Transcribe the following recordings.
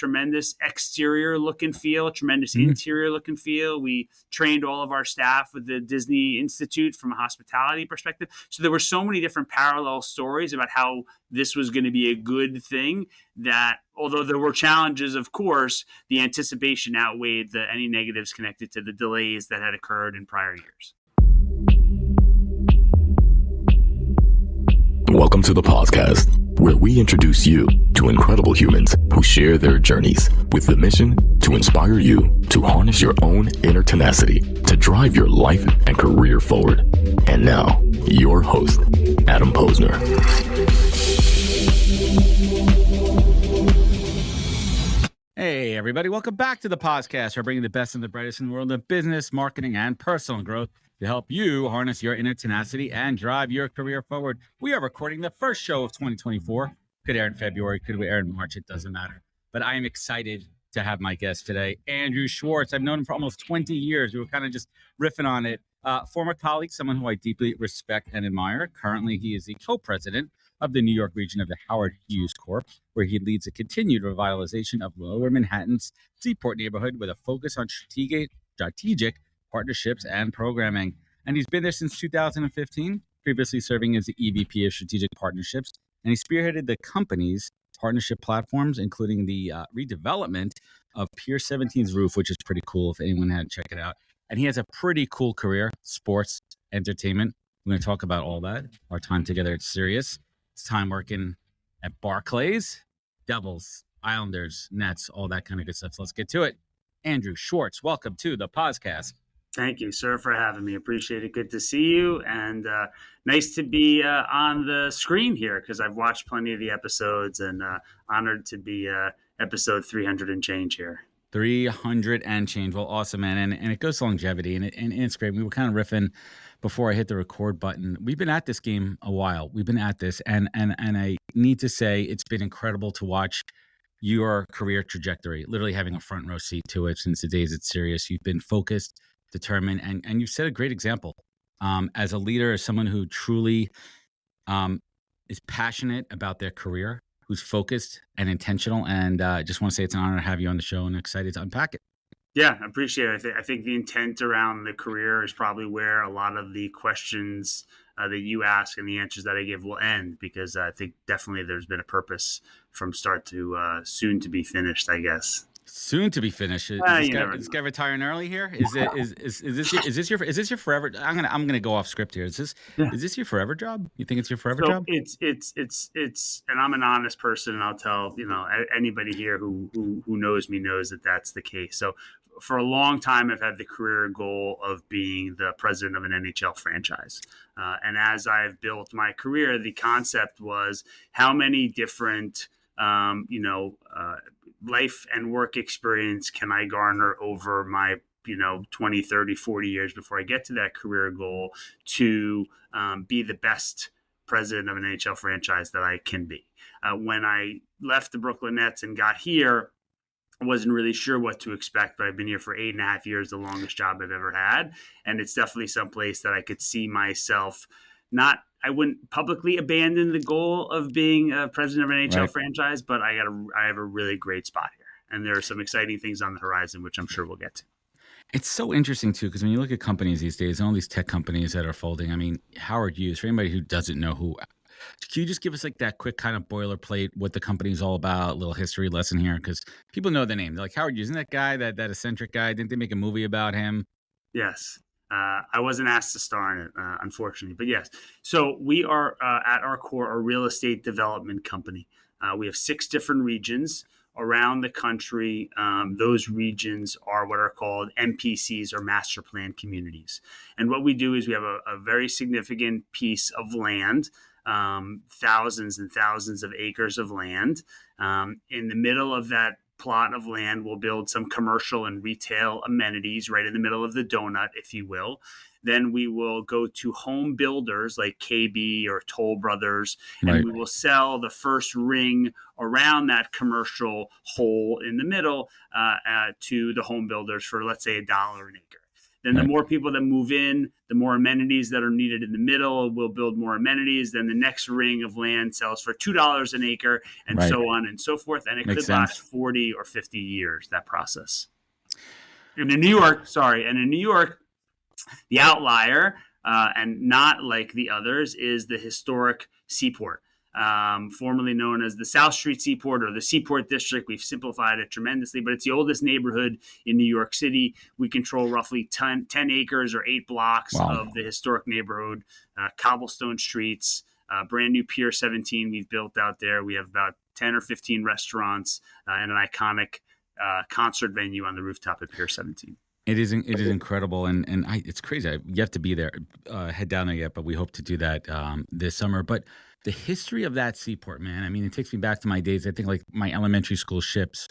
tremendous exterior look and feel, tremendous interior look and feel. We trained all of our staff with the Disney Institute from a hospitality perspective. So there were so many different parallel stories about how this was going to be a good thing that, although there were challenges, of course, the anticipation outweighed any negatives connected to the delays that had occurred in prior years. Welcome to the podcast, where we introduce you to incredible humans who share their journeys with the mission to inspire you to harness your own inner tenacity to drive your life and career forward. And now, your host, Adam Posner. Hey, everybody. Welcome back to the podcast. We're bringing the best and the brightest in the world of business, marketing, and personal growth to help you harness your inner tenacity and drive your career forward. We are recording the first show of 2024. Could air in February, could air in March, it doesn't matter. But I am excited to have my guest today, Andrew Schwartz. I've known him for almost 20 years. We were kind of just riffing on it. Former colleague, someone who I deeply respect and admire. Currently, he is the co-president of the New York region of the Howard Hughes Corp., where he leads a continued revitalization of Lower Manhattan's Seaport neighborhood with a focus on strategic partnerships and programming. And he's been there since 2015, previously serving as the EVP of Strategic Partnerships. And he spearheaded the company's partnership platforms, including the redevelopment of Pier 17's roof, which is pretty cool if anyone hadn't checked it out. And he has a pretty cool career, sports, entertainment. We're going to talk about all that. Our time together, it's serious. It's time working at Barclays, Devils, Islanders, Nets, all that kind of good stuff. So let's get to it. Andrew Schwartz, welcome to the podcast. Thank you, sir, for having me. Appreciate it. Good to see you. And nice to be on the screen here because I've watched plenty of the episodes and honored to be episode 300 and change here. 300 and change. Well, awesome, man. And it goes to longevity, and it's great. We were kind of riffing before I hit the record button. We've been at this game a while. We've been at this, and I need to say it's been incredible to watch your career trajectory, literally having a front row seat to it since the days it's serious. You've been focused, determined, and you've set a great example as a leader, as someone who truly is passionate about their career, who's focused and intentional. And I just want to say it's an honor to have you on the show and excited to unpack it. Yeah, I appreciate it. I think the intent around the career is probably where a lot of the questions that you ask and the answers that I give will end, because I think definitely there's been a purpose from start to soon to be finished, I guess. Soon to be finished. Is this guy retiring early here? Is this your forever? I'm gonna go off script here. Is this your forever job? You think it's your forever job? It's and I'm an honest person, and I'll tell anybody here who knows me knows that that's the case. So for a long time, I've had the career goal of being the president of an NHL franchise. And as I've built my career, the concept was how many different life and work experience can I garner over my 20, 30, 40 years before I get to that career goal to be the best president of an NHL franchise that I can be. When I left the Brooklyn Nets and got here, I wasn't really sure what to expect, but I've been here for 8.5 years, the longest job I've ever had. And it's definitely someplace that I could see myself I wouldn't publicly abandon the goal of being a president of an NHL franchise, but I have a really great spot here. And there are some exciting things on the horizon, which I'm sure we'll get to. It's so interesting, too, because when you look at companies these days, all these tech companies that are folding, I mean, Howard Hughes, for anybody who doesn't know can you just give us like that quick kind of boilerplate, what the company is all about, a little history lesson here? Because people know the name. They're like, Howard Hughes, isn't that guy, that eccentric guy? Didn't they make a movie about him? Yes. I wasn't asked to star in it, unfortunately, but yes. So we are at our core a real estate development company. We have 6 different regions around the country. Those regions are what are called MPCs, or master plan communities. And what we do is we have a very significant piece of land, thousands and thousands of acres of land. In the middle of that plot of land, we'll build some commercial and retail amenities right in the middle of the donut, if you will. Then we will go to home builders like KB or Toll Brothers, and we will sell the first ring around that commercial hole in the middle to the home builders for, let's say, $1 an acre. Then the Right. more people that move in, the more amenities that are needed in the middle. We'll build more amenities. Then the next ring of land sells for $2 an acre, and Right. so on and so forth. And it Makes could last sense. 40 or 50 years, that process. And in New York, the outlier, and not like the others, is the historic Seaport, formerly known as the South Street Seaport or the Seaport District. We've simplified it tremendously, but it's the oldest neighborhood in New York City. We control roughly 10 acres or 8 blocks Wow. of the historic neighborhood, cobblestone streets, brand new Pier 17 we've built out there. We have about 10 or 15 restaurants and an iconic concert venue on the rooftop at Pier 17. It is incredible, and it's crazy. I've yet to be there, head down there yet, but we hope to do that this summer. But the history of that seaport, man, I mean, it takes me back to my days. I think like my elementary school trips,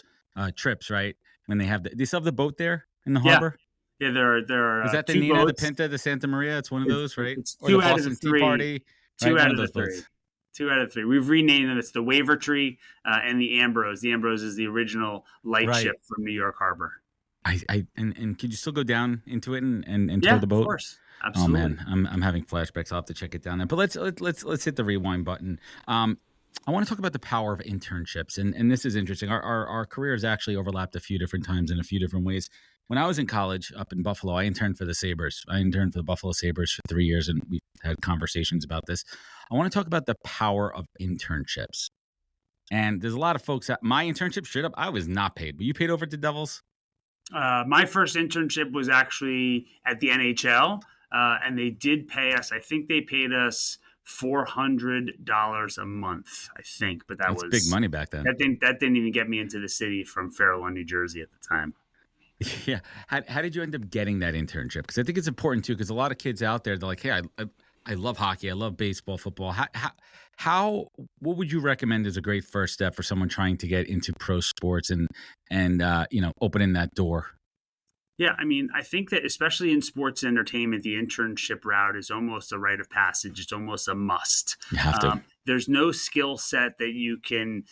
right? When they still have the boat there in the harbor. Yeah, there are Is that the two Nina, the boats. Pinta, the Santa Maria? It's one of those, right? It's Or the two out of the Boston Tea three. Party, Two right? out One of of the those three. boats. 2 out of 3. We've renamed them. It's the Waver Tree and the Ambrose. The Ambrose is the original lightship from New York Harbor. And could you still go down into it and Yeah, tow the boat? of course. Absolutely. Oh man, I'm having flashbacks. I'll have to check it down there. But let's hit the rewind button. I want to talk about the power of internships, and this is interesting. Our careers actually overlapped a few different times in a few different ways. When I was in college up in Buffalo, I interned for the Sabres. I interned for the Buffalo Sabres for 3 years, and we've had conversations about this. I want to talk about the power of internships. And there's a lot of folks that my internship, straight up, I was not paid. Were you paid over at the Devils? My first internship was actually at the NHL, and they did pay us. I think they paid us $400 a month. I think, but That's big money back then. That didn't even get me into the city from Fair Lawn, New Jersey at the time. Yeah. How did you end up getting that internship? Because I think it's important too. Because a lot of kids out there, they're like, "Hey, I love hockey. I love baseball, football." What would you recommend as a great first step for someone trying to get into pro sports and opening that door? Yeah, I mean, I think that especially in sports entertainment, the internship route is almost a rite of passage. It's almost a must. You have to. There's no skill set that you can,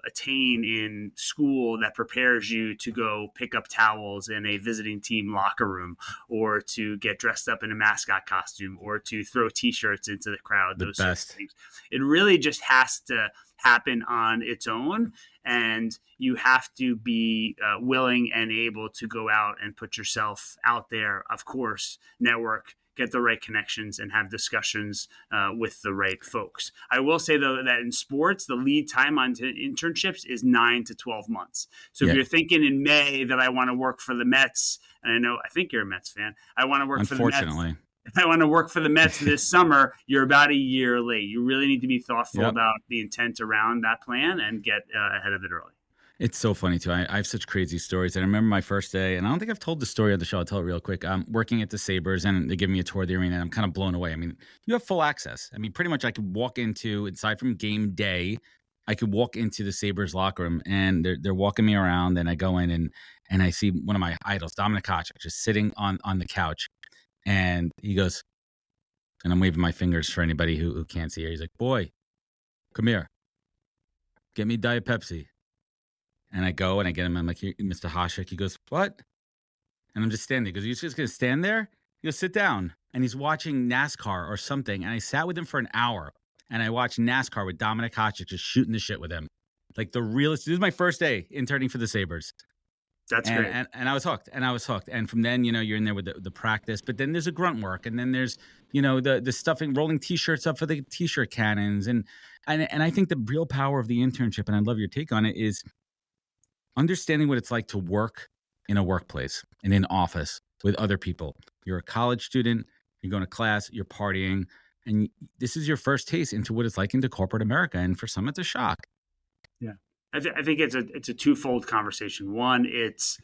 attain in school that prepares you to go pick up towels in a visiting team locker room, or to get dressed up in a mascot costume, or to throw T-shirts into the crowd. The those sorts best. of things. It really just has to happen on its own, and you have to be willing and able to go out and put yourself out there. Of course, network, get the right connections, and have discussions with the right folks. I will say, though, that in sports, the lead time on internships is 9 to 12 months. So if you're thinking in May that I want to work for the Mets, and I think you're a Mets fan, I want to work for the Mets. Unfortunately. If I want to work for the Mets this summer, you're about a year late. You really need to be thoughtful about the intent around that plan and get ahead of it early. It's so funny too. I have such crazy stories. And I remember my first day, and I don't think I've told the story on the show. I'll tell it real quick. I'm working at the Sabres, and they give me a tour of the arena, and I'm kind of blown away. I mean, you have full access. I mean, pretty much I could walk into, aside from game day, I could walk into the Sabres locker room, and they're walking me around, and I go in and I see one of my idols, Dominik Hasek, just sitting on the couch. And he goes, and I'm waving my fingers for anybody who can't see her. He's like, "Boy, come here. Get me Diet Pepsi." And I go and I get him. I'm like, "Mr. Hasek." He goes, "What?" And I'm just standing. He goes, "You're just going to stand there?" He goes, "Sit down." And he's watching NASCAR or something. And I sat with him for an hour. And I watched NASCAR with Dominik Hasek, just shooting the shit with him. Like the realest. This is my first day interning for the Sabres. That's great. And I was hooked. And from then, you're in there with the practice. But then there's a grunt work. And then there's, the stuffing, rolling T-shirts up for the T-shirt cannons. And I think the real power of the internship, and I'd love your take on it, is understanding what it's like to work in a workplace, in an office with other people. You're a college student. You're going to class. You're partying. And this is your first taste into what it's like into corporate America. And for some, it's a shock. Yeah. I think it's a twofold conversation. One, it's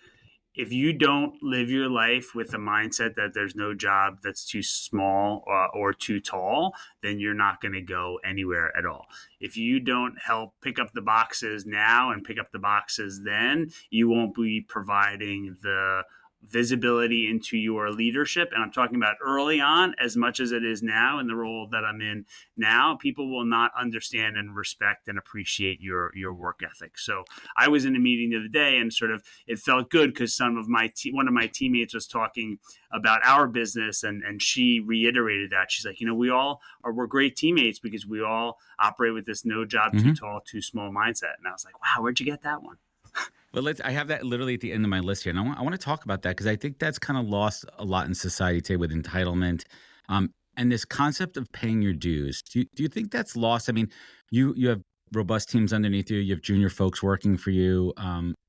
if you don't live your life with the mindset that there's no job that's too small or too tall, then you're not going to go anywhere at all. If you don't help pick up the boxes now and pick up the boxes then, you won't be providing the visibility into your leadership, and I'm talking about early on as much as it is now in the role that I'm in now, people will not understand and respect and appreciate your work ethic. So I was in a meeting the other day, and sort of it felt good because one of my teammates was talking about our business, and she reiterated that. She's like, we're great teammates because we all operate with this no job too tall, too small mindset. And I was like, wow, where'd you get that one? Well, I have that literally at the end of my list here, and I want to talk about that because I think that's kind of lost a lot in society today with entitlement, and this concept of paying your dues. Do you think that's lost? I mean, you have robust teams underneath you. You have junior folks working for you.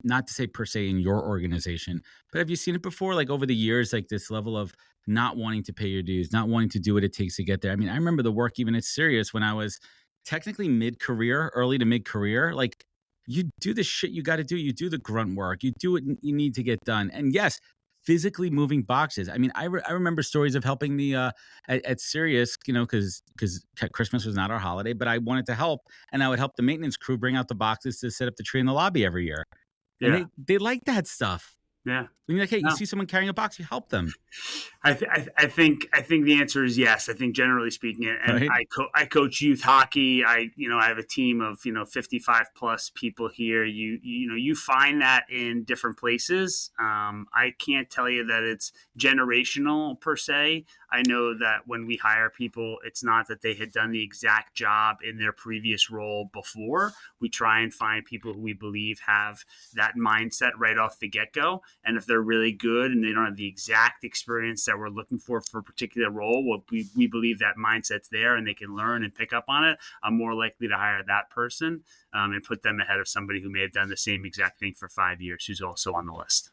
Not to say per se in your organization, but have you seen it before? Like over the years, like this level of not wanting to pay your dues, not wanting to do what it takes to get there. I mean, I remember the work even at Sirius when I was technically mid-career, early to mid-career, like. You do the shit you got to do. You do the grunt work. You do what you need to get done. And yes, physically moving boxes. I mean, I remember stories of helping the at Sirius, because Christmas was not our holiday, but I wanted to help, and I would help the maintenance crew bring out the boxes to set up the tree in the lobby every year. Yeah. And they like that stuff. Yeah. When you're like, hey, you see someone carrying a box, you help them. I think the answer is yes. I think generally speaking, and right. I coach youth hockey. I have a team of 55 plus people here. You find that in different places. I can't tell you that it's generational per se. I know that when we hire people, it's not that they had done the exact job in their previous role before. We try and find people who we believe have that mindset right off the get-go. And if they're really good and they don't have the exact experience that we're looking for a particular role, well, we believe that mindset's there and they can learn and pick up on it, I'm more likely to hire that person and put them ahead of somebody who may have done the same exact thing for 5 years who's also on the list.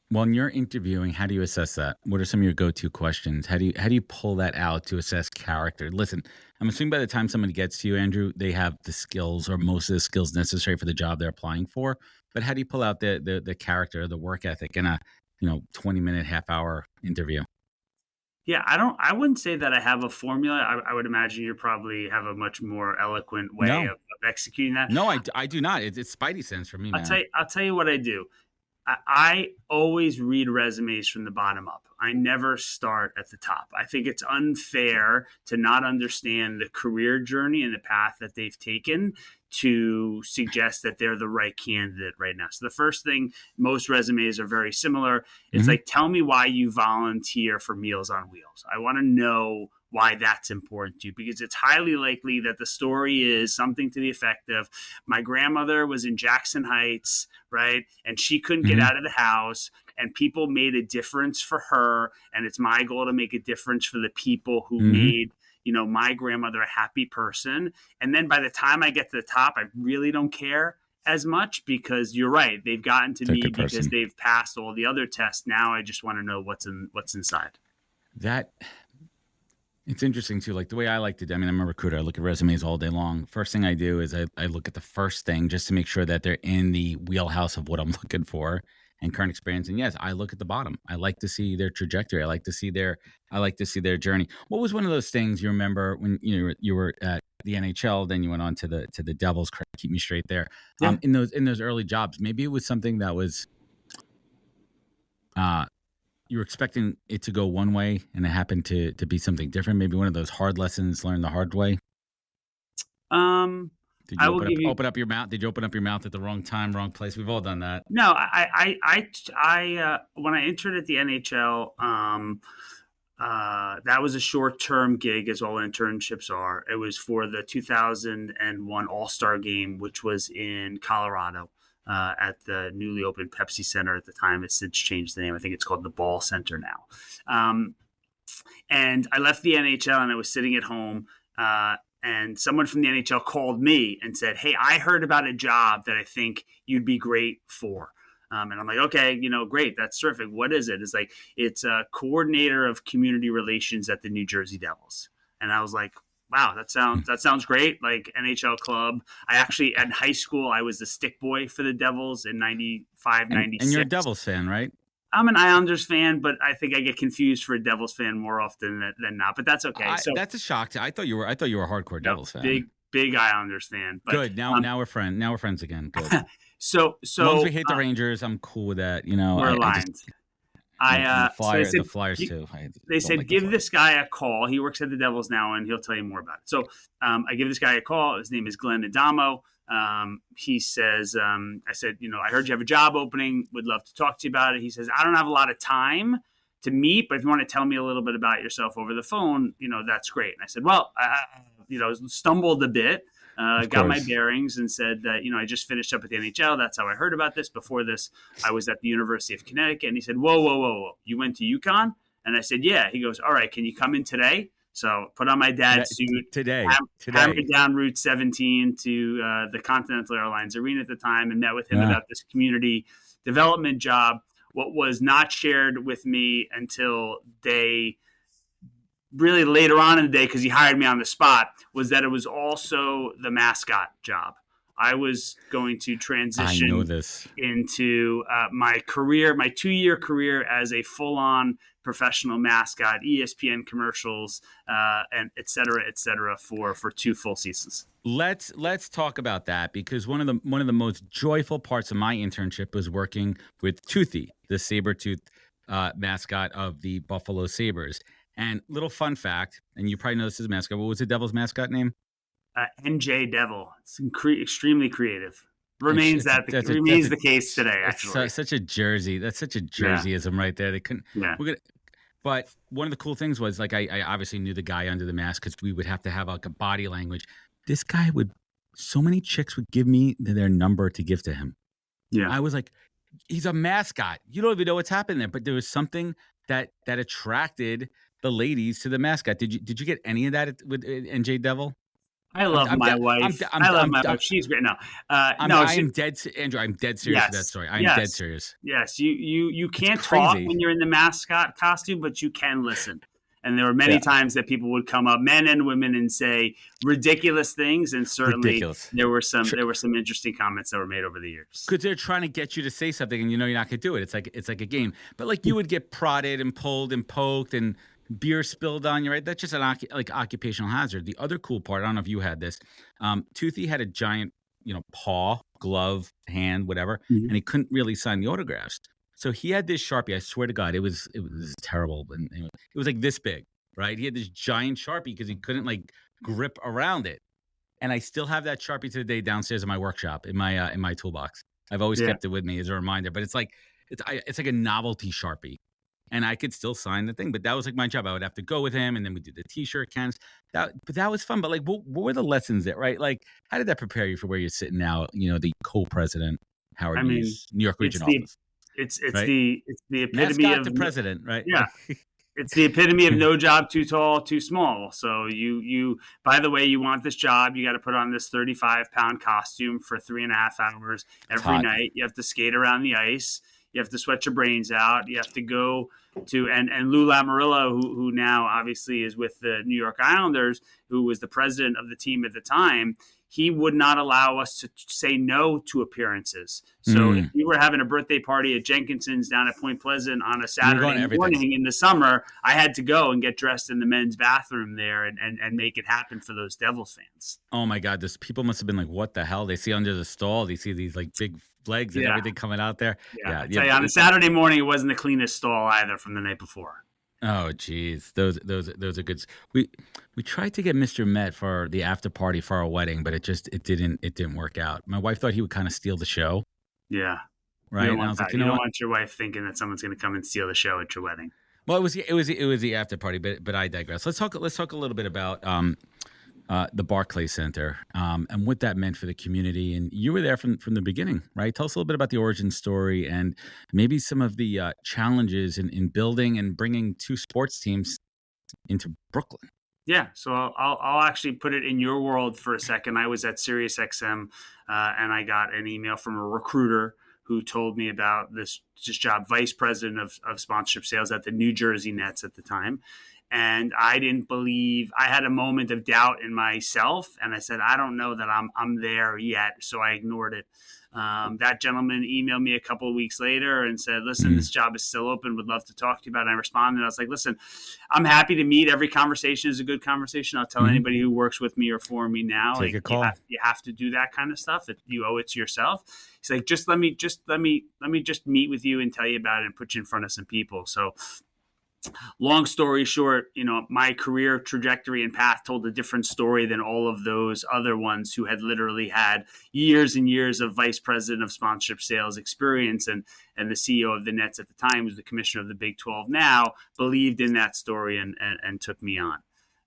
When you're interviewing, how do you assess that? What are some of your go-to questions? How do you pull that out to assess character? Listen, I'm assuming by the time somebody gets to you, Andrew, they have the skills or most of the skills necessary for the job they're applying for. But how do you pull out the character, the work ethic in a 20-minute, half-hour interview? Yeah, I wouldn't say that I have a formula. I would imagine you probably have a much more eloquent way of executing that. No, I do not. It's Spidey sense for me, man. I'll tell you what I do. I always read resumes from the bottom up. I never start at the top. I think it's unfair to not understand the career journey and the path that they've taken to suggest that they're the right candidate right now. So the first thing, most resumes are very similar. It's like, tell me why you volunteer for Meals on Wheels. I want to know why that's important to you, because it's highly likely that the story is something to the effect of, my grandmother was in Jackson Heights, right? And she couldn't get out of the house, and people made a difference for her. And it's my goal to make a difference for the people who made, my grandmother a happy person. And then by the time I get to the top, I really don't care as much, because you're right. They've gotten to me because they've passed all the other tests. Now I just want to know what's inside. It's interesting too, like the way I like to do. I mean, I'm a recruiter. I look at resumes all day long. First thing I do is I look at the first thing just to make sure that they're in the wheelhouse of what I'm looking for and current experience. And yes, I look at the bottom. I like to see their trajectory. I like to see their journey. What was one of those things you remember when you were at the NHL, then you went on to the Devils? Keep me straight there. Yeah. In those early jobs, maybe it was something that was you were expecting it to go one way and it happened to be something different. Maybe one of those hard lessons learned the hard way. Did you open up your mouth? Did you open up your mouth at the wrong time, wrong place? We've all done that. No, I when I entered at the NHL, that was a short-term gig, as all internships are. It was for the 2001 All-Star Game, which was in Colorado. At the newly opened Pepsi Center at the time. It's since changed the name. I think it's called the Ball Center now. And I left the NHL and I was sitting at home and someone from the NHL called me and said, hey, I heard about a job that I think you'd be great for. And I'm like, okay, great. That's terrific. What is it? It's a coordinator of community relations at the New Jersey Devils. And I was like, wow, that sounds great. Like NHL club. I actually, in high school, I was the stick boy for the Devils in 95, 96. And you're a Devils fan, right? I'm an Islanders fan, but I think I get confused for a Devils fan more often than not, but that's okay. That's a shock. I thought you were a hardcore Devils fan. Big Islanders fan. But, good. Now we're friends. Now we're friends again. Good. So as long as we hate the Rangers, I'm cool with that. We're aligned. And So they the said, Flyers too. I they don't said, like the give Flyers. this guy a call. He works at the Devils now, and he'll tell you more about it. So I give this guy a call. His name is Glenn Adamo. He says, I said, I heard you have a job opening. Would love to talk to you about it. He says, I don't have a lot of time to meet, but if you want to tell me a little bit about yourself over the phone, that's great. And I said, well, stumbled a bit. Got my bearings and said that, I just finished up at the NHL. That's how I heard about this. Before this, I was at the University of Connecticut. And he said, whoa. You went to UConn? And I said, yeah. He goes, all right, can you come in today? So put on my dad's suit. Today. Hammered down Route 17 to the Continental Airlines Arena at the time and met with him about this community development job. What was not shared with me until really later on in the day, because he hired me on the spot, was that it was also the mascot job. I was going to transition into my 2-year career as a full-on professional mascot, ESPN commercials, and et cetera, for 2 full seasons. Let's talk about that, because one of the most joyful parts of my internship was working with Toothy, the saber-toothed mascot of the Buffalo Sabres. And little fun fact, and you probably know this is a mascot. What was the Devil's mascot name? NJ Devil. It's extremely creative. Remains the case today. Actually, it's such a jersey. That's such a jerseyism right there. They couldn't. Yeah. But one of the cool things was, like, I obviously knew the guy under the mask because we would have to have like a body language. This guy so many chicks would give me their number to give to him. Yeah. I was like, he's a mascot. You don't even know what's happening there. But there was something that attracted the ladies to the mascot. Did you get any of that with NJ Devil? I love my wife. I love my wife. She's great. No, I'm dead, Andrew. I'm dead serious with that story. I'm dead serious. Yes, you can't talk when you're in the mascot costume, but you can listen. And there were many times that people would come up, men and women, and say ridiculous things. And certainly there were some interesting comments that were made over the years. Because they're trying to get you to say something, and you're not going to do it. It's like a game. But like, you would get prodded and pulled and poked and beer spilled on you, right? That's just an occupational hazard. The other cool part, I don't know if you had this, Toothy had a giant, paw, glove, hand, whatever, and he couldn't really sign the autographs. So he had this Sharpie. I swear to God, it was terrible. And it was like this big, right? He had this giant Sharpie because he couldn't like grip around it. And I still have that Sharpie to the day downstairs in my workshop, in my toolbox. I've always kept it with me as a reminder. But it's like a novelty Sharpie. And I could still sign the thing, but that was like my job. I would have to go with him, and then we did the T-shirt cans. But that was fun. But like, what were the lessons there, right? Like, how did that prepare you for where you're sitting now? The co-president, Howard Hughes, New York Region Office. It's right? the epitome mascot of the president, right? Yeah, it's the epitome of no job too tall, too small. So you by the way, you want this job, you got to put on this 35-pound costume for 3.5 hours every night. You have to skate around the ice. You have to sweat your brains out. You have to go to and Lou Lamoriello, who now obviously is with the New York Islanders, who was the president of the team at the time. He would not allow us to say no to appearances. So if we were having a birthday party at Jenkinson's down at Point Pleasant on a Saturday morning in the summer, I had to go and get dressed in the men's bathroom there and make it happen for those Devils fans. Oh my God, those people must have been like, what the hell? They see under the stall, they see these like big legs and everything coming out there. Yeah. Tell you, on a Saturday morning, it wasn't the cleanest stall either from the night before. Oh geez, those are good. We tried to get Mr. Met for the after party for our wedding, but it didn't work out. My wife thought he would kind of steal the show. Yeah, right. And I was like, you don't want your wife thinking that someone's going to come and steal the show at your wedding. Well, it was the after party, but I digress. Let's talk a little bit about the Barclays Center and what that meant for the community. And you were there from the beginning, right? Tell us a little bit about the origin story and maybe some of the challenges in building and bringing 2 sports teams into Brooklyn. Yeah, so I'll actually put it in your world for a second. I was at SiriusXM and I got an email from a recruiter who told me about this job, vice president of sponsorship sales at the New Jersey Nets at the time. And I didn't believe. I had a moment of doubt in myself, and I said, I don't know that I'm there yet. So I ignored it. That gentleman emailed me a couple of weeks later and said, listen, this job is still open. Would love to talk to you about it. And I responded. I was like, listen, I'm happy to meet. Every conversation is a good conversation. I'll tell anybody who works with me or for me now, Take a call. You have to do that kind of stuff. You owe it to yourself. He's like, let me meet with you and tell you about it and put you in front of some people. So long story short, my career trajectory and path told a different story than all of those other ones who had literally had years and years of vice president of sponsorship sales experience. And the CEO of the Nets at the time, was the commissioner of the Big 12 now, believed in that story and took me on.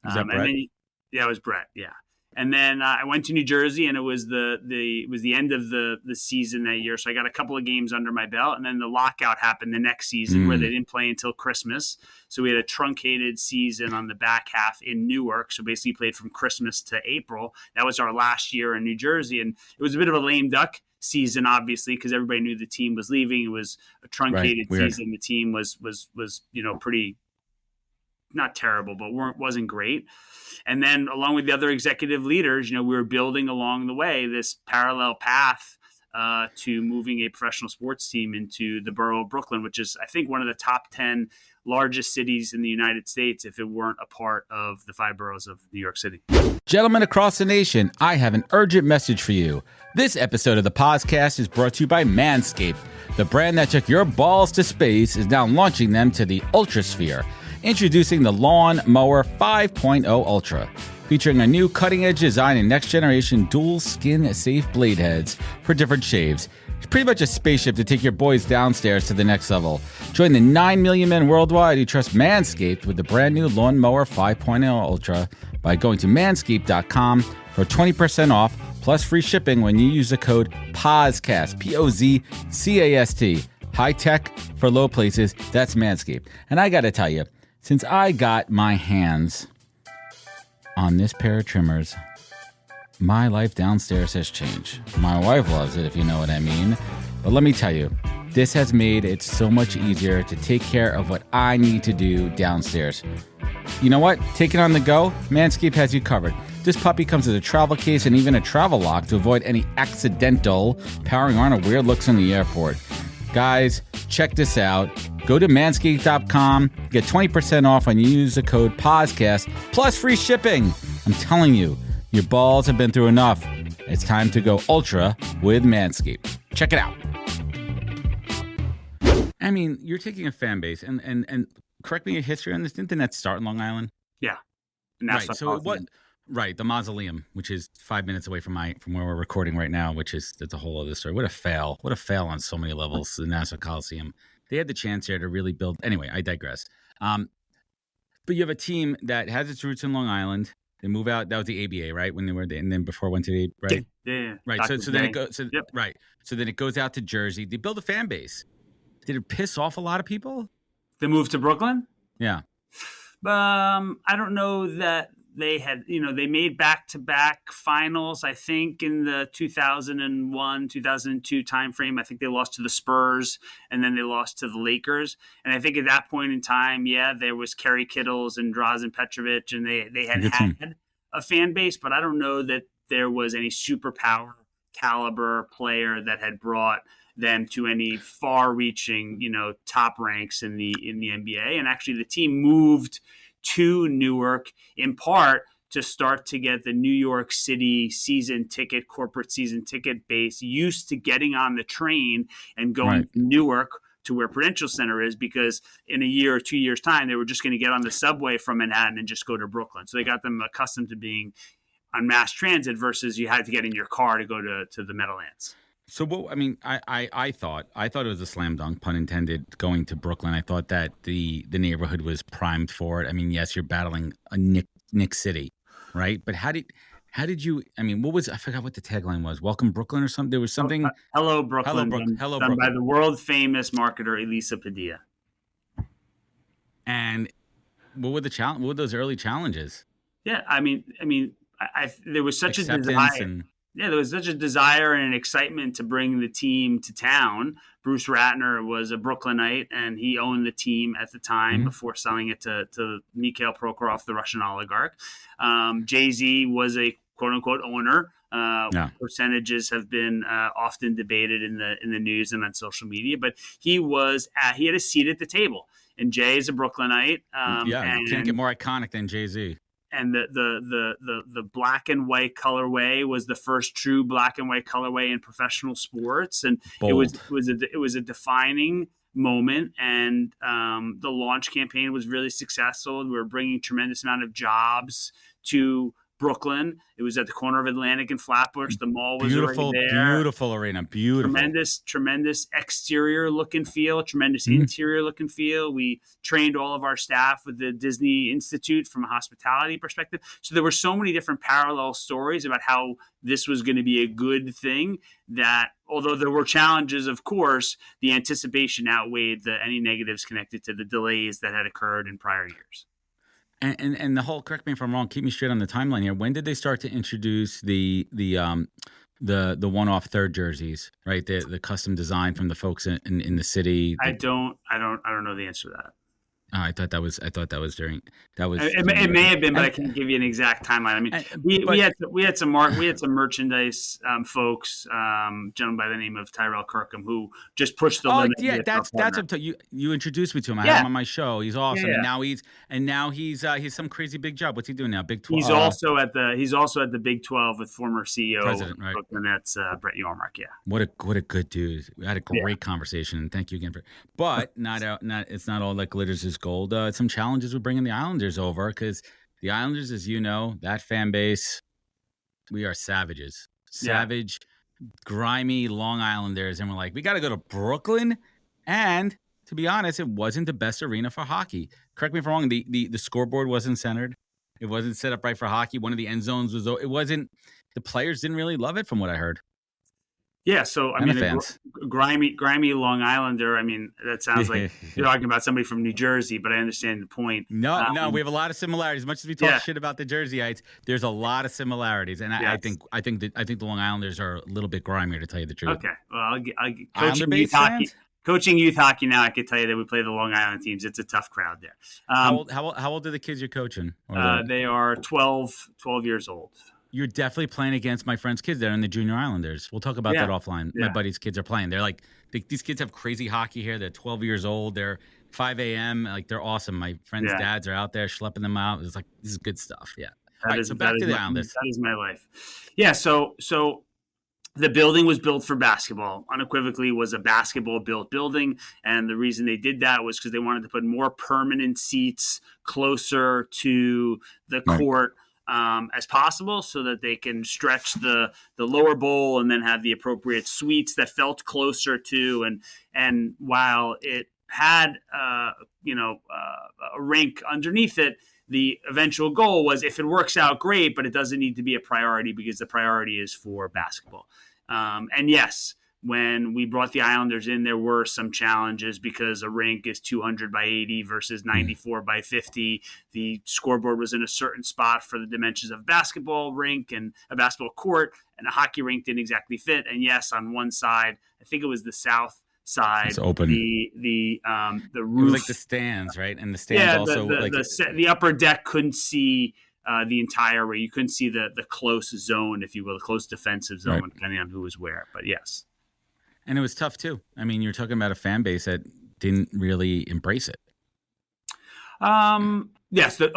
Is that Brett? It was Brett. Yeah. And then I went to New Jersey, and it was the end of the season that year. So I got a couple of games under my belt, and then the lockout happened the next season where they didn't play until Christmas. So we had a truncated season on the back half in Newark. So basically played from Christmas to April. That was our last year in New Jersey, and it was a bit of a lame duck season, obviously, because everybody knew the team was leaving. It was a truncated season. The team was pretty, not terrible, but wasn't great. And then along with the other executive leaders, we were building along the way this parallel path to moving a professional sports team into the borough of Brooklyn, which is, I think, one of the top 10 largest cities in the United States if it weren't a part of the 5 boroughs of New York City. Gentlemen across the nation, I have an urgent message for you. This episode of the podcast is brought to you by Manscaped. The brand that took your balls to space is now launching them to the ultrasphere. Introducing the Lawn Mower 5.0 Ultra, featuring a new cutting-edge design and next-generation dual skin-safe blade heads for different shaves. It's pretty much a spaceship to take your boys downstairs to the next level. Join the 9 million men worldwide who trust Manscaped with the brand new Lawn Mower 5.0 Ultra by going to manscaped.com for 20% off plus free shipping when you use the code POZCAST, POZCAST. High tech for low places, that's Manscaped. And I got to tell you, since I got my hands on this pair of trimmers, my life downstairs has changed. My wife loves it, if you know what I mean. But let me tell you, this has made it so much easier to take care of what I need to do downstairs. You know what? Take it on the go. Manscaped has you covered. This puppy comes with a travel case and even a travel lock to avoid any accidental powering on or weird looks in the airport. Guys, check this out. Go to manscaped.com, get 20% off when you use the code POZCAST, plus free shipping. I'm telling you, your balls have been through enough. It's time to go ultra with Manscaped. Check it out. I mean, you're taking a fan base, and correct me, a history on this. Didn't the Nets start in Long Island? Yeah. Right. So what? Right, the mausoleum, which is 5 minutes away from where we're recording right now, that's a whole other story. What a fail! What a fail on so many levels. The Nassau Coliseum. They had the chance here to really build. Anyway, I digress. But you have a team that has its roots in Long Island. They move out. That was the ABA, right? When they were there, and then before went to the right. Yeah. Right. So then it goes. So, yep. Right. So then it goes out to Jersey. They build a fan base. Did it piss off a lot of people? They moved to Brooklyn. Yeah. I don't know that they had, they made back-to-back finals, I think, in the 2001, 2002 timeframe. I think they lost to the Spurs, and then they lost to the Lakers. And I think at that point in time, there was Kerry Kittles and Drazen Petrovic, and they had a fan base, but I don't know that there was any superpower caliber player that had brought them to any far-reaching, top ranks in the NBA. And actually, the team moved to Newark in part to start to get the New York City corporate season ticket base used to getting on the train and going to Newark to where Prudential Center is, because in a year or 2 years' time, they were just going to get on the subway from Manhattan and just go to Brooklyn. So they got them accustomed to being on mass transit versus you had to get in your car to go to the Meadowlands. So what? I mean, I thought it was a slam dunk, pun intended, going to Brooklyn. I thought that the neighborhood was primed for it. I mean, yes, you're battling a Nick City, right? But how did you? I mean, what was? I forgot what the tagline was. Welcome Brooklyn or something. There was something. Hello Brooklyn. Hello done Brooklyn. By the world famous marketer Elisa Padilla. And what were What were those early challenges? Yeah, I mean, there was such a desire. Yeah, there was such a desire and an excitement to bring the team to town. Bruce Ratner was a Brooklynite, and he owned the team at the time before selling it to Mikhail Prokhorov, the Russian oligarch. Jay-Z was a quote-unquote owner. Yeah. Percentages have been often debated in the news and on social media, but he had a seat at the table. And Jay is a Brooklynite. You can't get more iconic than Jay-Z. And the black and white colorway was the first true black and white colorway in professional sports, and Bold. it was a defining moment. And the launch campaign was really successful. We were bringing tremendous amount of jobs to Brooklyn. It was at the corner of Atlantic and Flatbush. The mall was beautiful, already there. Beautiful arena. Beautiful. Tremendous exterior look and feel, tremendous interior look and feel. We trained all of our staff with the Disney Institute from a hospitality perspective. So there were so many different parallel stories about how this was going to be a good thing that, although there were challenges, of course, the anticipation outweighed any negatives connected to the delays that had occurred in prior years. And the whole, correct me if I'm wrong, keep me straight on the timeline here. When did they start to introduce the one-off third jerseys, right? The custom design from the folks in the city. I don't know the answer to that. Oh, I thought that was during that was. It may have been, but I can't give you an exact timeline. I mean, we had some merchandise folks, gentleman by the name of Tyrell Kirkham, who just pushed the limit. Yeah, that's you introduced me to him. I had him on my show. He's awesome, and now he's some crazy big job. What's he doing now? Big 12. He's also at the Big 12 with former CEO President, right? Brooklyn Nets, Brett Yormark. Yeah, what a good dude. We had a great conversation, and thank you again for. But it's not all that glitters is gold. Some challenges with bringing the Islanders over, because the Islanders, as you know, that fan base, we are savages, grimy Long Islanders, and we're like, we got to go to Brooklyn. And to be honest, it wasn't the best arena for hockey. Correct me if I'm wrong. The scoreboard wasn't centered. It wasn't set up right for hockey. One of the end zones was. It wasn't. The players didn't really love it, from what I heard. Yeah, so I mean, grimy Long Islander. I mean, that sounds like you're talking about somebody from New Jersey, but I understand the point. No, we have a lot of similarities. As much as we talk shit about the Jerseyites, there's a lot of similarities, and I think the Long Islanders are a little bit grimier, to tell you the truth. Okay, well, coaching youth hockey now, I could tell you that we play the Long Island teams. It's a tough crowd there. How old are the kids you're coaching? They are 12 years old. You're definitely playing against my friend's kids there in the Junior Islanders. We'll talk about that offline. My buddy's kids are playing. They're like, these kids have crazy hockey here. They're 12 years old. They're 5 a.m. Like, they're awesome. My friends' dads are out there schlepping them out. It's like, this is good stuff. Yeah. So back to the Islanders. That is my life. Yeah. So the building was built for basketball. Unequivocally, was a basketball-built building, and the reason they did that was because they wanted to put more permanent seats closer to the court as possible, so that they can stretch the lower bowl and then have the appropriate suites that felt closer to. And while it had a rink underneath it, the eventual goal was, if it works out, great, but it doesn't need to be a priority, because the priority is for basketball. And yes, when we brought the Islanders in, there were some challenges, because a rink is 200 by 80 versus 94 by 50. The scoreboard was in a certain spot for the dimensions of a basketball rink and a basketball court, and a hockey rink didn't exactly fit. And yes, on one side, I think it was the south side, it's open. The roof, it was like the stands, right? And the stands the upper deck couldn't see the entire way. You couldn't see the close zone, if you will, the close defensive zone, depending on who was where. But yes. And it was tough too. I mean, you're talking about a fan base that didn't really embrace it. Yes. The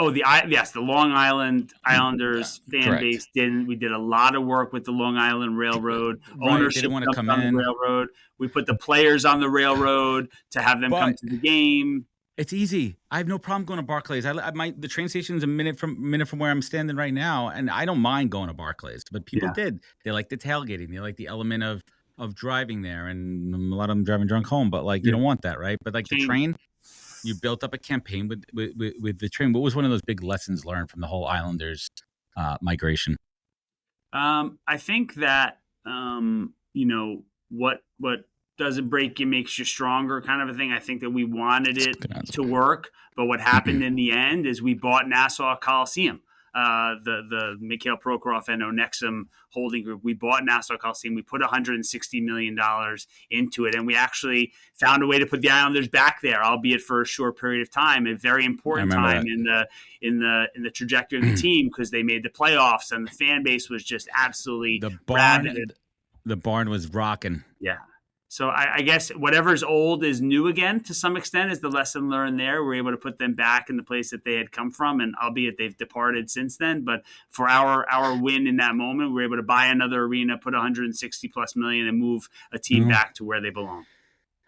Long Island Islanders fan base didn't. We did a lot of work with the Long Island Railroad. Ownership they didn't want to come on in. The railroad. We put the players on the railroad to have them come to the game. It's easy. I have no problem going to Barclays. The train station is a minute from where I'm standing right now, and I don't mind going to Barclays. But people did. They like the tailgating. They like the element of driving there, and a lot of them driving drunk home, but you don't want that, right? But the train, you built up a campaign with the train. What was one of those big lessons learned from the whole Islanders migration? I think that what doesn't break you makes you stronger, kind of a thing. I think that we wanted it to work, but what happened in the end is we bought Nassau Coliseum. the Mikhail Prokhorov and Onexum holding group. We bought Nassau Coliseum. We put $160 million into it, and we actually found a way to put the Islanders back there, albeit for a short period of time. A very important time in the trajectory of the team, because they made the playoffs and the fan base was just absolutely rabid. The barn was rocking. Yeah. So I guess whatever's old is new again to some extent is the lesson learned there. We're able to put them back in the place that they had come from, and albeit they've departed since then. But for our win in that moment, we were able to buy another arena, put 160 plus million, and move a team back to where they belong.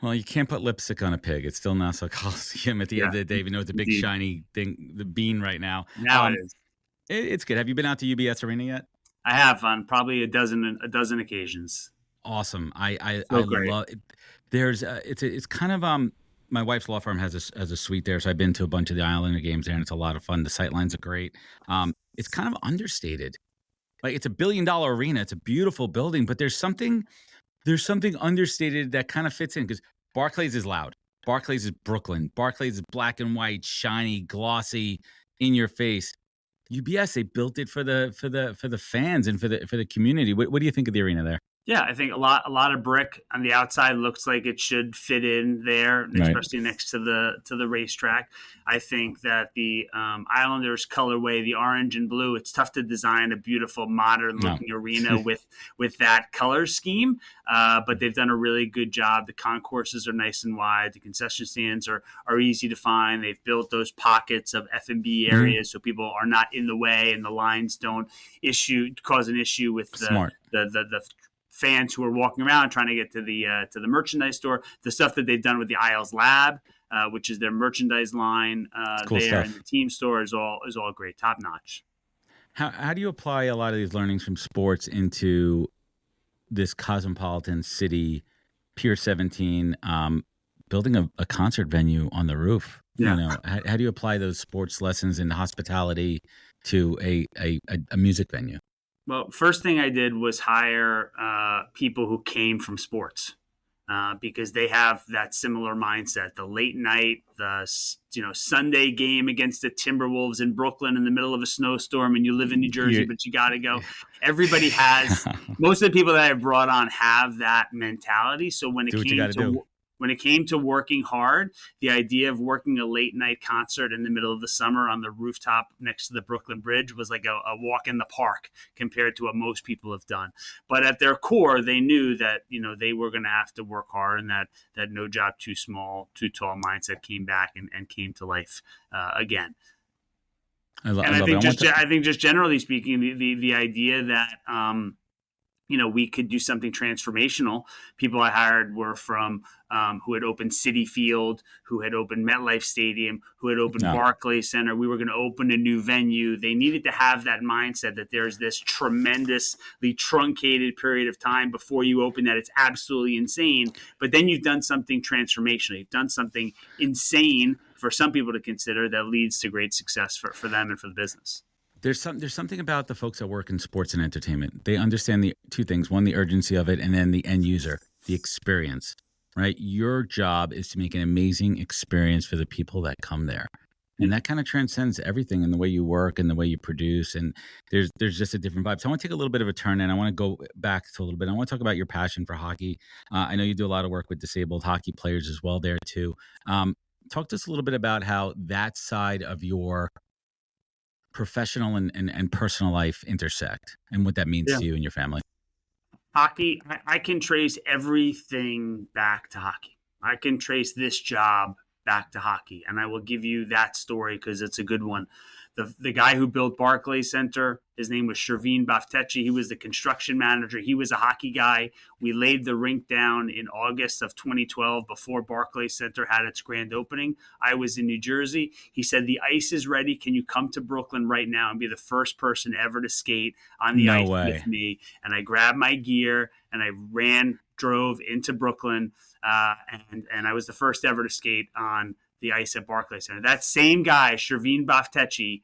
Well, you can't put lipstick on a pig. It's still Nassau Coliseum at the end of the day, even though it's a big shiny thing, the bean right now. Now it is. It's good. Have you been out to UBS Arena yet? I have on probably a dozen occasions. Awesome. I love it. There's it's kind of my wife's law firm has a suite there, so I've been to a bunch of the Islander games there, and it's a lot of fun. The sight lines are great. It's kind of understated. Like, it's $1 billion arena. It's a beautiful building, but there's something understated that kind of fits in, because Barclays is loud. Barclays is Brooklyn. Barclays is black and white, shiny, glossy, in your face. UBS, they built it for the fans and for the community. What do you think of the arena there? Yeah, I think a lot of brick on the outside looks like it should fit in there, especially next to the racetrack. I think that the Islanders colorway, the orange and blue, it's tough to design a beautiful modern looking arena with that color scheme. But they've done a really good job. The concourses are nice and wide. The concession stands are easy to find. They've built those pockets of F&B areas so people are not in the way and the lines don't cause an issue with the fans who are walking around trying to get to the merchandise store. The stuff that they've done with the Isles Lab, which is their merchandise line cool there, stuff. and the team store is all great, top notch. How do you apply a lot of these learnings from sports into this cosmopolitan city, Pier 17, building a concert venue on the roof? Yeah. You know, how do you apply those sports lessons in hospitality to a music venue? Well, first thing I did was hire people who came from sports because they have that similar mindset. The late night, the Sunday game against the Timberwolves in Brooklyn in the middle of a snowstorm, and you live in New Jersey, but you got to go. Everybody has. Most of the people that I brought on have that mentality. So when it came to working hard, the idea of working a late night concert in the middle of the summer on the rooftop next to the Brooklyn Bridge was like a walk in the park compared to what most people have done. But at their core, they knew that, they were going to have to work hard, and that no job too small, too tall mindset came back and came to life again. I think just generally speaking, the idea that, we could do something transformational. People I hired were from who had opened Citi Field, who had opened MetLife Stadium, who had opened Barclays Center. We were going to open a new venue. They needed to have that mindset that there's this tremendously truncated period of time before you open that. It's absolutely insane. But then you've done something transformational. You've done something insane for some people to consider that leads to great success for them and for the business. There's something about the folks that work in sports and entertainment. They understand the two things: one, the urgency of it, and then the end user, the experience. Right? Your job is to make an amazing experience for the people that come there, and that kind of transcends everything in the way you work and the way you produce. And there's just a different vibe. So I want to take a little bit of a turn, and I want to go back to a little bit. I want to talk about your passion for hockey. I know you do a lot of work with disabled hockey players as well there too. Talk to us a little bit about how that side of your professional and personal life intersect, and what that means to you and your family. Hockey, I can trace everything back to hockey. I can trace this job back to hockey, and I will give you that story because it's a good one. The guy who built Barclays Center, his name was Shervin Baftechi. He was the construction manager. He was a hockey guy. We laid the rink down in August of 2012 before Barclays Center had its grand opening. I was in New Jersey. He said, "The ice is ready. Can you come to Brooklyn right now and be the first person ever to skate on the ice with me?" And I grabbed my gear and I drove into Brooklyn, and I was the first ever to skate on the ice at Barclays Center. That same guy, Shervin Baftechi,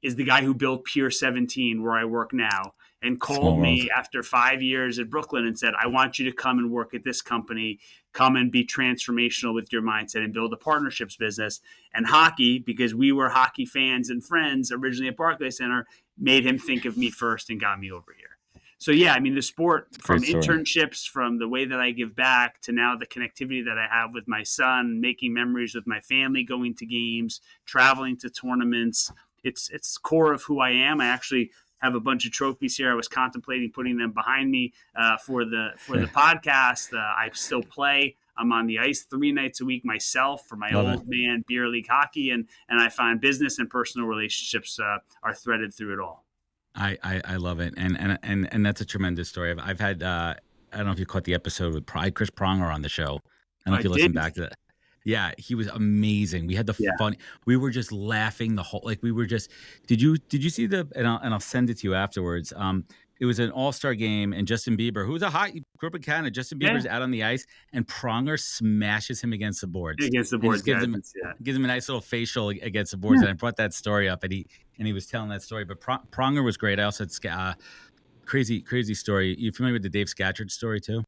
is the guy who built Pier 17, where I work now. and Small called world. me after 5 years at Brooklyn and said, I want you to come and work at this company, come and be transformational with your mindset and build a partnerships business. And hockey, because we were hockey fans and friends originally at Barclays Center, made him think of me first and got me over here. So yeah, I mean, the sport, from Great story. internships, from the way that I give back to now the connectivity that I have with my son, making memories with my family, going to games, traveling to tournaments. It's core of who I am. I actually have a bunch of trophies here. I was contemplating putting them behind me for the podcast. I still play. I'm on the ice 3 nights a week myself for my Love old it. man beer league hockey, and I find business and personal relationships are threaded through it all. I love it, and that's a tremendous story. I've had I don't know if you caught the episode with Chris Pronger on the show. I don't know if you listened back to that. Yeah, he was amazing. We had the fun. We were just laughing the whole. Like we were just. Did you see the? And I'll send it to you afterwards. It was an all-star game, and Justin Bieber, who's a hot group of Canada, Justin Bieber's out on the ice, and Pronger smashes him against the boards. Against the boards, gives him a nice little facial against the boards. And I brought that story up, and he was telling that story. But Pronger was great. I also had crazy story. You familiar with the Dave Scatcherd story too?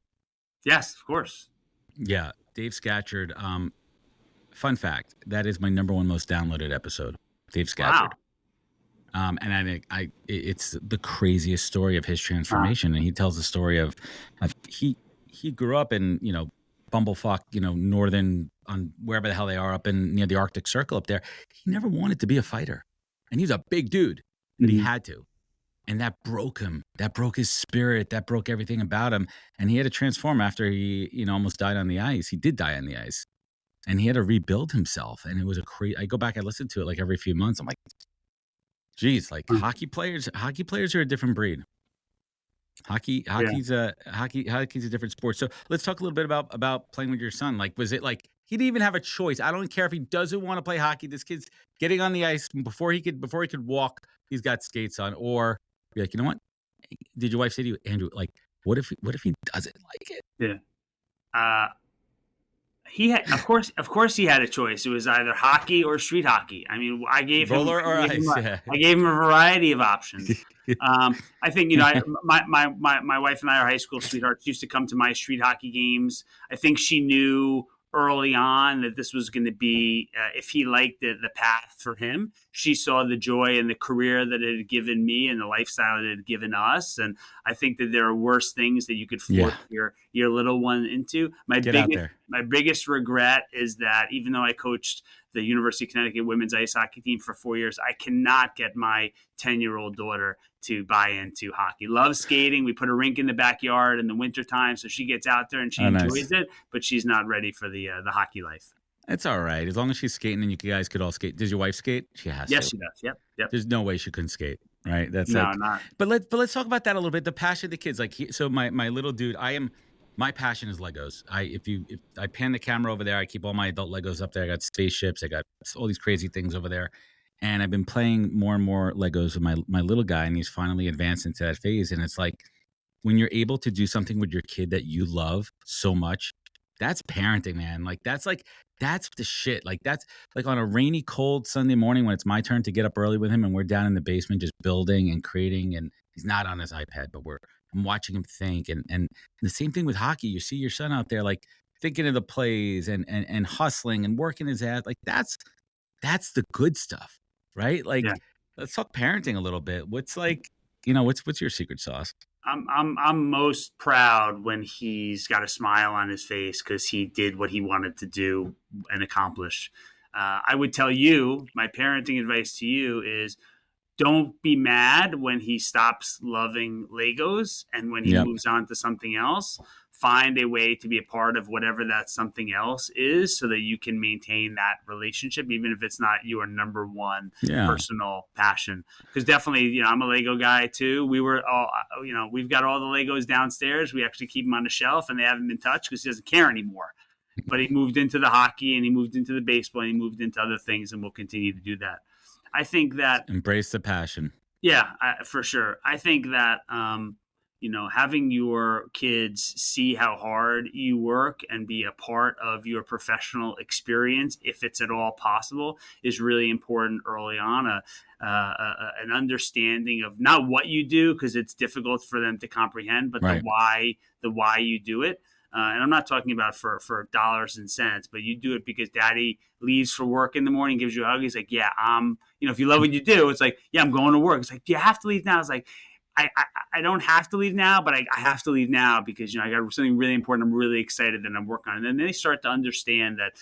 Yes, of course. Yeah, Dave Scatcherd. Fun fact: that is my #1 most downloaded episode. Dave Scatcherd. Wow. And it's the craziest story of his transformation. And he tells the story of he grew up in, bumblefuck, northern, on wherever the hell they are up in near the Arctic Circle up there. He never wanted to be a fighter, and he's a big dude, but he had to. And that broke him. That broke his spirit. That broke everything about him. And he had to transform after he, almost died on the ice. He did die on the ice. And he had to rebuild himself. And it was I go back, I listen to it like every few months. I'm like, geez, like hockey players are a different breed. Hockey's a different sport. So let's talk a little bit about playing with your son. Like, was it like he didn't even have a choice? I don't care if he doesn't want to play hockey. This kid's getting on the ice before he could walk. He's got skates on. Or be like, you know what? Did your wife say to you, Andrew? Like, what if he doesn't like it? Yeah. He had, of course, he had a choice. It was either hockey or street hockey. I mean, I gave him I gave him a variety of options. I think my wife and I are high school sweethearts. Used to come to my street hockey games. I think she knew early on that this was going to be, if he liked the path for him. She saw the joy and the career that it had given me and the lifestyle that it had given us. And I think that there are worse things that you could force your little one into. My biggest regret is that even though I coached the University of Connecticut women's ice hockey team for 4 years, I cannot get my 10-year-old daughter to buy into hockey. Loves skating. We put a rink in the backyard in the wintertime, so she gets out there and she enjoys it, but she's not ready for the hockey life. It's all right. As long as she's skating and you guys could all skate. Does your wife skate? She has to. Yes, she does. Yep. There's no way she couldn't skate, right? That's not. But let's talk about that a little bit. The passion of the kids. So my little dude, my passion is Legos. If I pan the camera over there, I keep all my adult Legos up there. I got spaceships. I got all these crazy things over there. And I've been playing more and more Legos with my little guy, and he's finally advanced into that phase. And it's like, when you're able to do something with your kid that you love so much, that's parenting, man. Like, that's the shit. Like, that's like on a rainy, cold Sunday morning when it's my turn to get up early with him and we're down in the basement just building and creating, and he's not on his iPad, but I'm watching him think. And the same thing with hockey. You see your son out there, like, thinking of the plays and hustling and working his ass. Like, that's the good stuff, right? Like, let's talk parenting a little bit. What's your secret sauce? I'm most proud when he's got a smile on his face because he did what he wanted to do and accomplish. I would tell you, my parenting advice to you is, don't be mad when he stops loving Legos and when he moves on to something else. Find a way to be a part of whatever that something else is so that you can maintain that relationship, even if it's not your number one personal passion. Because definitely, I'm a Lego guy too. We were all, we've got all the Legos downstairs. We actually keep them on the shelf and they haven't been touched because he doesn't care anymore. But he moved into the hockey and he moved into the baseball and he moved into other things, and we'll continue to do that. I think that embrace the passion. Yeah, for sure. I think that, having your kids see how hard you work and be a part of your professional experience, if it's at all possible, is really important early on. An understanding of not what you do, because it's difficult for them to comprehend, but Right. the why you do it. And I'm not talking about for dollars and cents, but you do it because daddy leaves for work in the morning, gives you a hug. He's like, yeah, if you love what you do, it's like, yeah, I'm going to work. It's like, do you have to leave now? It's like, I don't have to leave now, but I have to leave now because, I got something really important. I'm really excited that I'm working on it. And then they start to understand that,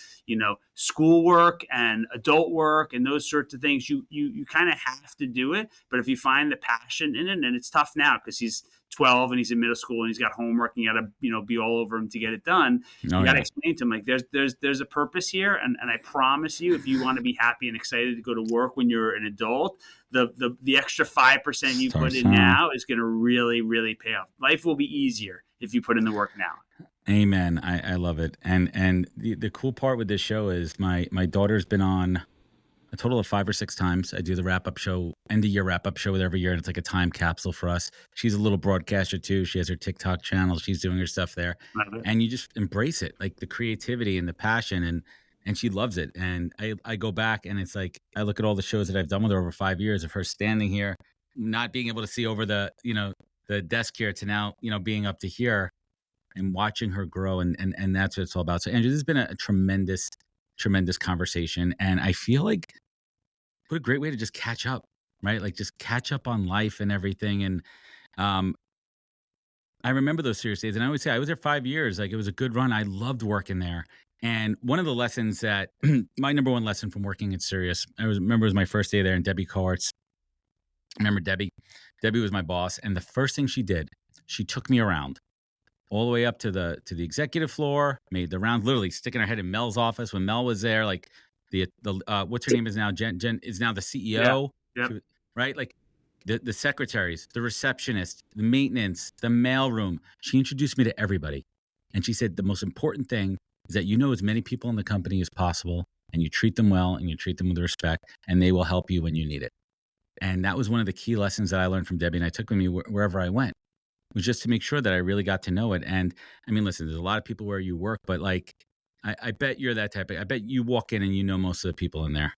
schoolwork and adult work and those sorts of things, you kind of have to do it. But if you find the passion in it, and it's tough now because he's 12 and he's in middle school and he's got homework and you got to, be all over him to get it done. Oh, You got to yeah. explain to him, like, there's a purpose here. And I promise you, if you want to be happy and excited to go to work when you're an adult, the extra 5% you put in now is going to really, really pay off. Life will be easier if you put in the work now. Amen. I love it. And the cool part with this show is my daughter's been on a total of 5 or 6 times. I do the wrap-up show, end of year wrap-up show with every year, and it's like a time capsule for us. She's a little broadcaster too. She has her TikTok channel. She's doing her stuff there. And you just embrace it, like the creativity and the passion, and she loves it. And I go back and it's like, I look at all the shows that I've done with her over 5 years of her standing here, not being able to see over the desk here to now, being up to here and watching her grow. And that's what it's all about. So Andrew, this has been a tremendous, tremendous conversation. And I feel like what a great way to just catch up, right? Like just catch up on life and everything. And I remember those serious days. And I always say I was there 5 years. Like it was a good run. I loved working there. And one of the lessons that my number one lesson from working at Sirius, remember it was my first day there, and Debbie Schwartz. Remember Debbie? Debbie was my boss. And the first thing she did, she took me around all the way up to the executive floor, made the rounds, literally sticking her head in Mel's office when Mel was there. Like the what's her name is now Jen is now the CEO. Yeah. Yep. Right? Like the secretaries, the receptionist, the maintenance, the mailroom. She introduced me to everybody. And she said the most important thing is that you know as many people in the company as possible, and you treat them well and you treat them with respect, and they will help you when you need it. And that was one of the key lessons that I learned from Debbie, and I took with me wherever I went, was just to make sure that I really got to know it. And I mean, listen, there's a lot of people where you work, but like, I bet you're that type of, I bet you walk in and you know most of the people in there.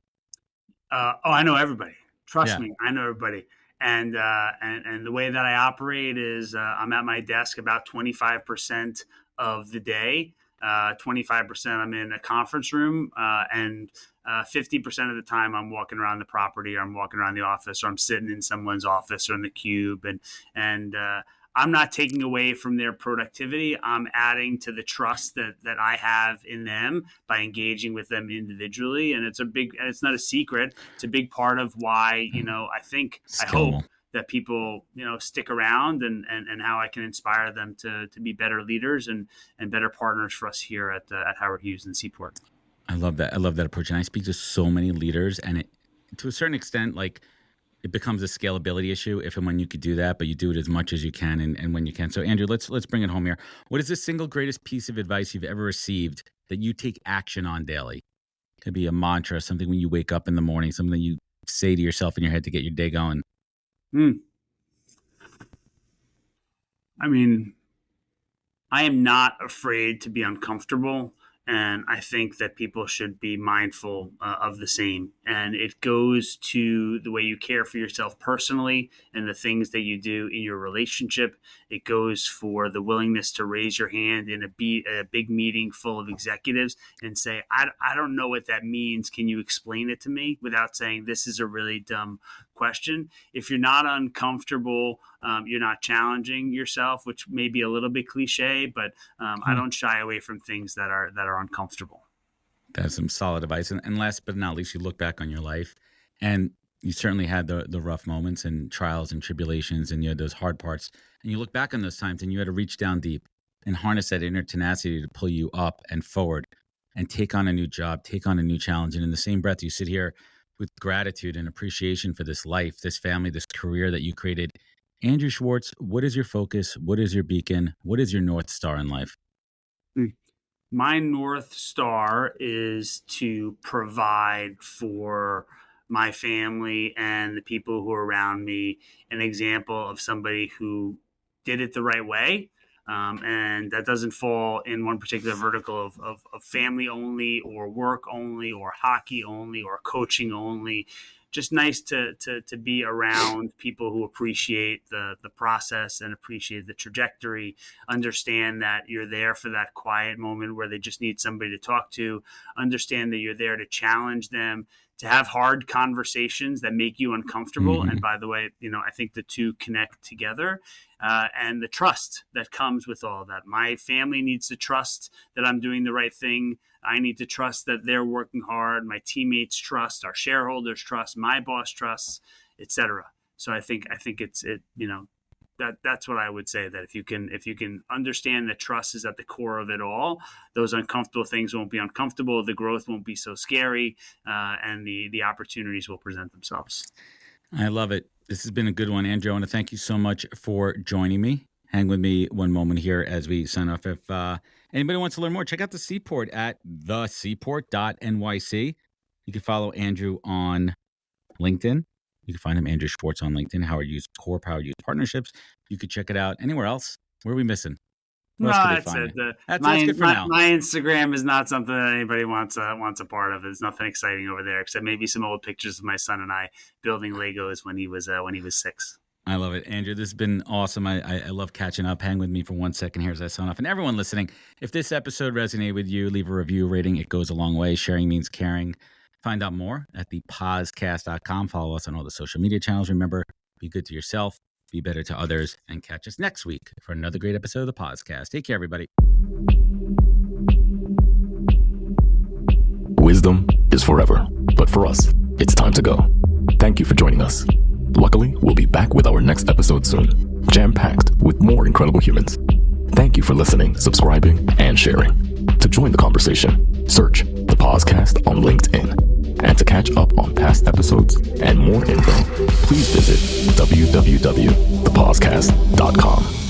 I know everybody. Trust me, I know everybody. And the way that I operate is I'm at my desk about 25% of the day. 25% I'm in a conference room, and 50% of the time I'm walking around the property, or I'm walking around the office, or I'm sitting in someone's office or in the cube. And I'm not taking away from their productivity. I'm adding to the trust that I have in them by engaging with them individually. And it's not a secret. It's a big part of why, I hope that people, stick around, and how I can inspire them to be better leaders and better partners for us here at Howard Hughes and Seaport. I love that. I love that approach. And I speak to so many leaders, and to a certain extent, like, it becomes a scalability issue if and when you could do that, but you do it as much as you can and when you can. So Andrew, let's bring it home here. What is the single greatest piece of advice you've ever received that you take action on daily? It could be a mantra, something when you wake up in the morning, something that you say to yourself in your head to get your day going. I mean, I am not afraid to be uncomfortable. And I think that people should be mindful of the same. And it goes to the way you care for yourself personally and the things that you do in your relationship. It goes for the willingness to raise your hand in a big meeting full of executives and say, I don't know what that means. Can you explain it to me, without saying this is a really dumb question? If you're not uncomfortable, you're not challenging yourself, which may be a little bit cliche, but I don't shy away from things that are uncomfortable. That's some solid advice. And last but not least, you look back on your life, and you certainly had the rough moments and trials and tribulations, and you had those hard parts. And you look back on those times, and you had to reach down deep and harness that inner tenacity to pull you up and forward and take on a new job, take on a new challenge. And in the same breath, you sit here with gratitude and appreciation for this life, this family, this career that you created. Andrew Schwartz, what is your focus? What is your beacon? What is your North Star in life? My North Star is to provide for my family and the people who are around me an example of somebody who did it the right way. And that doesn't fall in one particular vertical of family only or work only or hockey only or coaching only. Just nice to be around people who appreciate the process and appreciate the trajectory, understand that you're there for that quiet moment where they just need somebody to talk to, understand that you're there to challenge them, to have hard conversations that make you uncomfortable. And by the way, I think the two connect together, and the trust that comes with all of that. My family needs to trust that I'm doing the right thing. I need to trust that they're working hard. My teammates trust, our shareholders trust, my boss trusts, etc. So I think that's what I would say, that if you can understand that trust is at the core of it all, those uncomfortable things won't be uncomfortable, the growth won't be so scary, and the opportunities will present themselves. I love it. This has been a good one, Andrew. I want to thank you so much for joining me. Hang with me one moment here as we sign off. If anybody wants to learn more, check out the Seaport at theseaport.nyc. You can follow Andrew on LinkedIn. You can find him, Andrew Schwartz, on LinkedIn. Howard Hughes Core Power Hughes Partnerships. You could check it out anywhere else. Where are we missing? No, that's it. That's good for now. My Instagram is not something that anybody wants a part of. There's nothing exciting over there except maybe some old pictures of my son and I building Legos when he was 6. I love it, Andrew. This has been awesome. I love catching up. Hang with me for 1 second here as I sign off. And everyone listening, if this episode resonated with you, leave a review rating. It goes a long way. Sharing means caring. Find out more at thepodcast.com. Follow us on all the social media channels. Remember, be good to yourself, be better to others, and catch us next week for another great episode of the podcast. Take care, everybody. Wisdom is forever, but for us, it's time to go. Thank you for joining us. Luckily, we'll be back with our next episode soon, jam-packed with more incredible humans. Thank you for listening, subscribing, and sharing. To join the conversation, search the podcast on LinkedIn. And to catch up on past episodes and more info, please visit www.thepodcast.com.